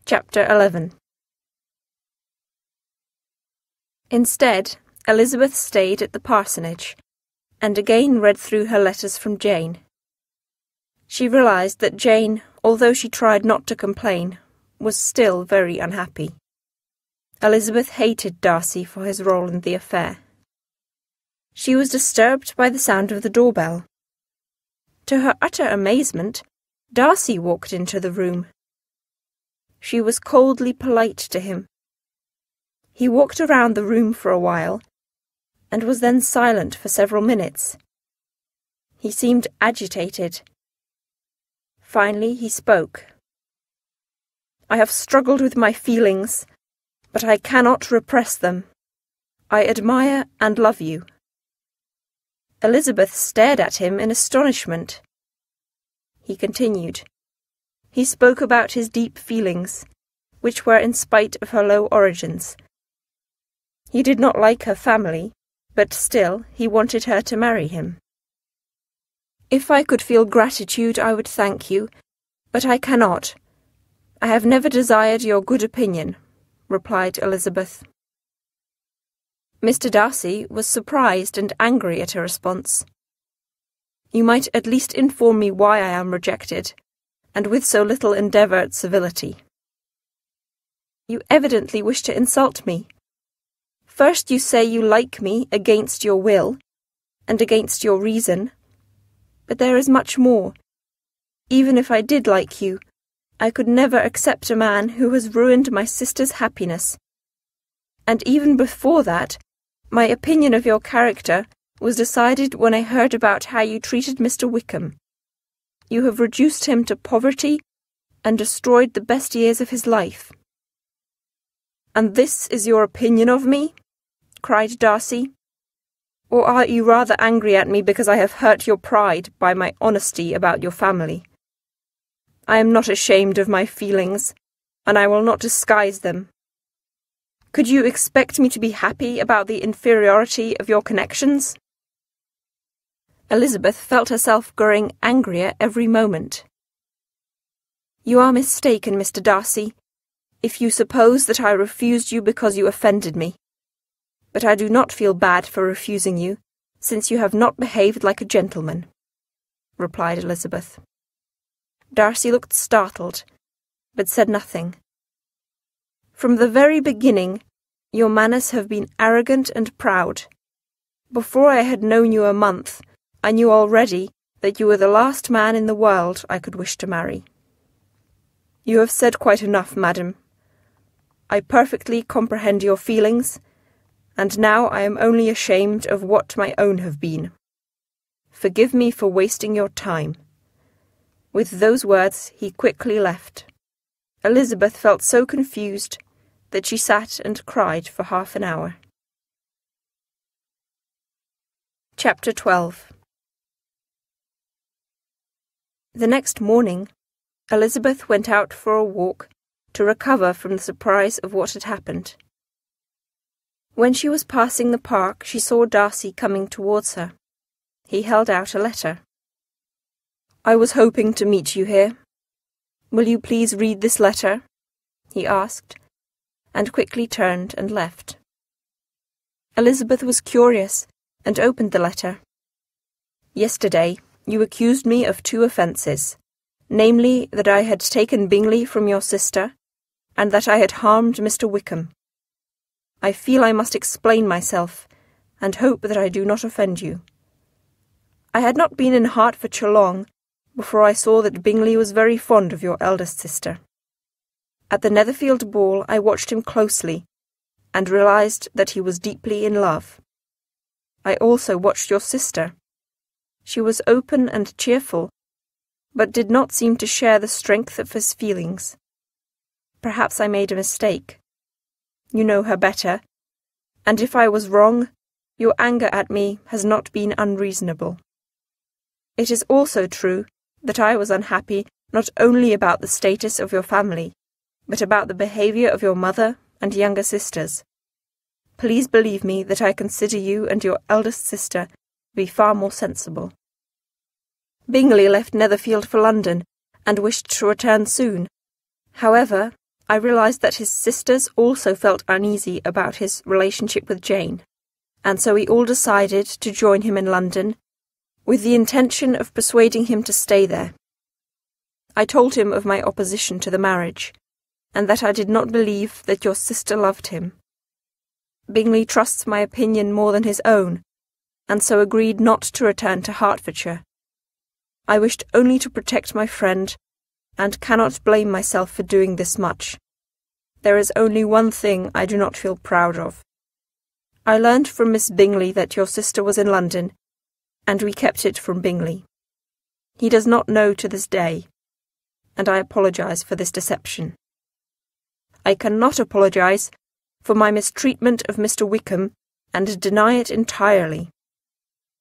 Chapter 11. Instead, Elizabeth stayed at the parsonage, and again read through her letters from Jane. She realised that Jane, although she tried not to complain, was still very unhappy. Elizabeth hated Darcy for his role in the affair. She was disturbed by the sound of the doorbell. To her utter amazement, Darcy walked into the room. She was coldly polite to him. He walked around the room for a while, and was then silent for several minutes. He seemed agitated. Finally he spoke. "I have struggled with my feelings, but I cannot repress them. I admire and love you." Elizabeth stared at him in astonishment. He continued. He spoke about his deep feelings, which were in spite of her low origins. He did not like her family, but still he wanted her to marry him. "If I could feel gratitude, I would thank you, but I cannot. I have never desired your good opinion," replied Elizabeth. Mr. Darcy was surprised and angry at her response. "You might at least inform me why I am rejected, and with so little endeavour at civility." "You evidently wish to insult me. First you say you like me against your will, and against your reason. But there is much more. Even if I did like you, I could never accept a man who has ruined my sister's happiness. And even before that, my opinion of your character was decided when I heard about how you treated Mr. Wickham. You have reduced him to poverty and destroyed the best years of his life." "And this is your opinion of me?" cried Darcy. "Or are you rather angry at me because I have hurt your pride by my honesty about your family? I am not ashamed of my feelings, and I will not disguise them. Could you expect me to be happy about the inferiority of your connections?" Elizabeth felt herself growing angrier every moment. "You are mistaken, Mr. Darcy, if you suppose that I refused you because you offended me. But I do not feel bad for refusing you, since you have not behaved like a gentleman," replied Elizabeth. Darcy looked startled, but said nothing. "From the very beginning, your manners have been arrogant and proud. Before I had known you a month, I knew already that you were the last man in the world I could wish to marry." "You have said quite enough, madam. I perfectly comprehend your feelings, and now I am only ashamed of what my own have been. Forgive me for wasting your time." With those words he quickly left. Elizabeth felt so confused that she sat and cried for half an hour. Chapter 12. The next morning, Elizabeth went out for a walk to recover from the surprise of what had happened. When she was passing the park, she saw Darcy coming towards her. He held out a letter. "I was hoping to meet you here. Will you please read this letter?" he asked, and quickly turned and left. Elizabeth was curious and opened the letter. "Yesterday, you accused me of 2 offences, namely that I had taken Bingley from your sister, and that I had harmed Mr. Wickham. I feel I must explain myself, and hope that I do not offend you. I had not been in Hertfordshire long before I saw that Bingley was very fond of your eldest sister. At the Netherfield ball I watched him closely, and realised that he was deeply in love. I also watched your sister. She was open and cheerful, but did not seem to share the strength of his feelings. Perhaps I made a mistake. You know her better, and if I was wrong, your anger at me has not been unreasonable. It is also true that I was unhappy not only about the status of your family, but about the behaviour of your mother and younger sisters. Please believe me that I consider you and your eldest sister to be far more sensible. Bingley left Netherfield for London, and wished to return soon. However, I realised that his sisters also felt uneasy about his relationship with Jane, and so we all decided to join him in London, with the intention of persuading him to stay there. I told him of my opposition to the marriage, and that I did not believe that your sister loved him. Bingley trusts my opinion more than his own, and so agreed not to return to Hertfordshire. I wished only to protect my friend, and cannot blame myself for doing this much. There is only one thing I do not feel proud of. I learned from Miss Bingley that your sister was in London, and we kept it from Bingley. He does not know to this day, and I apologise for this deception. I cannot apologise for my mistreatment of Mr. Wickham, and deny it entirely.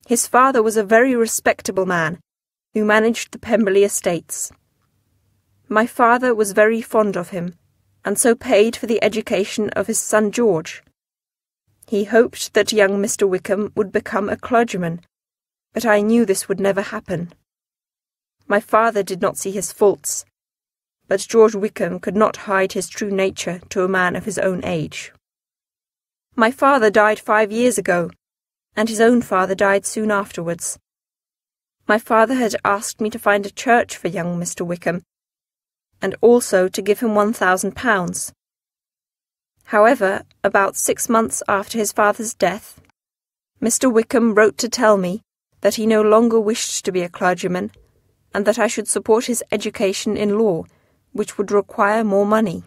His father was a very respectable man, who managed the Pemberley estates. My father was very fond of him, and so paid for the education of his son George. He hoped that young Mr. Wickham would become a clergyman, but I knew this would never happen. My father did not see his faults, but George Wickham could not hide his true nature to a man of his own age. My father died 5 years ago, and his own father died soon afterwards. My father had asked me to find a church for young Mr. Wickham, and also to give him £1,000. However, about 6 months after his father's death, Mr. Wickham wrote to tell me that he no longer wished to be a clergyman, and that I should support his education in law, which would require more money.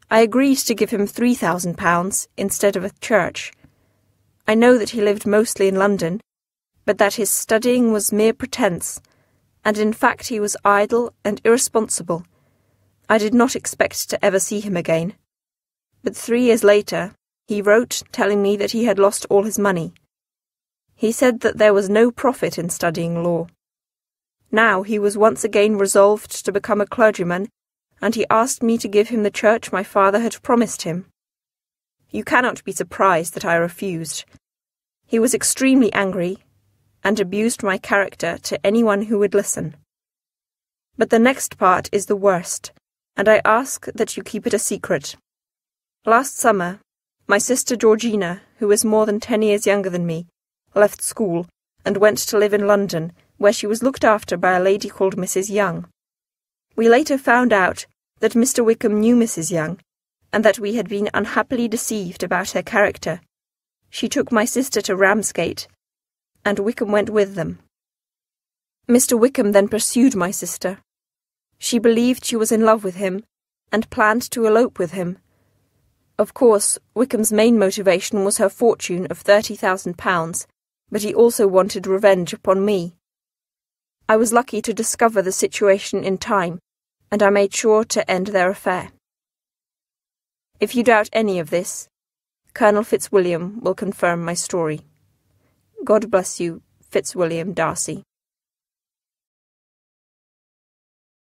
I agreed to give him £3,000 instead of a church. I know that he lived mostly in London, but that his studying was mere pretence, and in fact he was idle and irresponsible. I did not expect to ever see him again. But 3 years later, he wrote telling me that he had lost all his money. He said that there was no profit in studying law. Now he was once again resolved to become a clergyman, and he asked me to give him the church my father had promised him. You cannot be surprised that I refused. He was extremely angry, and abused my character to anyone who would listen. But the next part is the worst, and I ask that you keep it a secret. Last summer, my sister Georgina, who is more than 10 years younger than me, left school and went to live in London, where she was looked after by a lady called Mrs. Young. We later found out that Mr. Wickham knew Mrs. Young, and that we had been unhappily deceived about her character. She took my sister to Ramsgate, and Wickham went with them. Mr. Wickham then pursued my sister. She believed she was in love with him, and planned to elope with him. Of course, Wickham's main motivation was her fortune of £30,000, but he also wanted revenge upon me. I was lucky to discover the situation in time, and I made sure to end their affair. If you doubt any of this, Colonel Fitzwilliam will confirm my story. God bless you, Fitzwilliam Darcy.